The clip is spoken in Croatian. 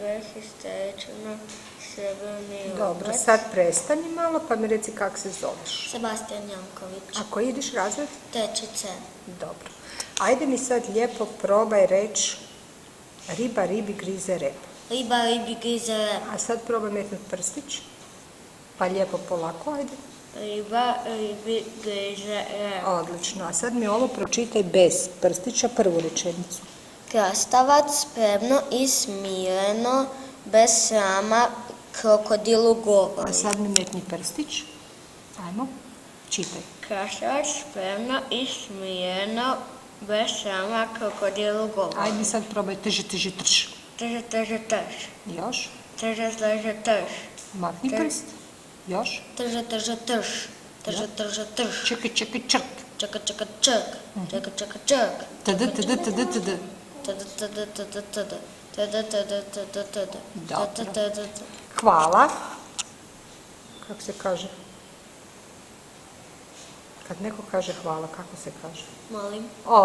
Vesi stečeno srebrni. Dobro, sad prestani malo pa mi reci kako se zoveš. Sebastian Janković. A koji ideš razred? Treći C. Dobro. Ajde mi sad lijepo probaj reći riba ribi grize rep. Riba ribi grize rep. A sad probaj metnut prstić. Pa lijepo polako, ajde. Riba ribi grize rep. Odlično. A sad mi ovo pročitaj bez prstića prvu rečenicu. Krastavac spremno i smireno, bez srama, krokodilu govori. A sad mi metni prstić. Ajmo, čitaj. Krastavac spremno i smireno, bez srama, krokodilu govori. Ajde sad probaj trž. Trž, trž, trž. Još. Trž, trž, trž. Makni prst. Još. Trž, trž, trž. Trž, trž, trž. Čekaj, Čeka, čeka, ček. Čeka, čeka, ček. Td. Dobro. Hvala. Kako se kaže? Kad neko kaže hvala, kako se kaže? Molim.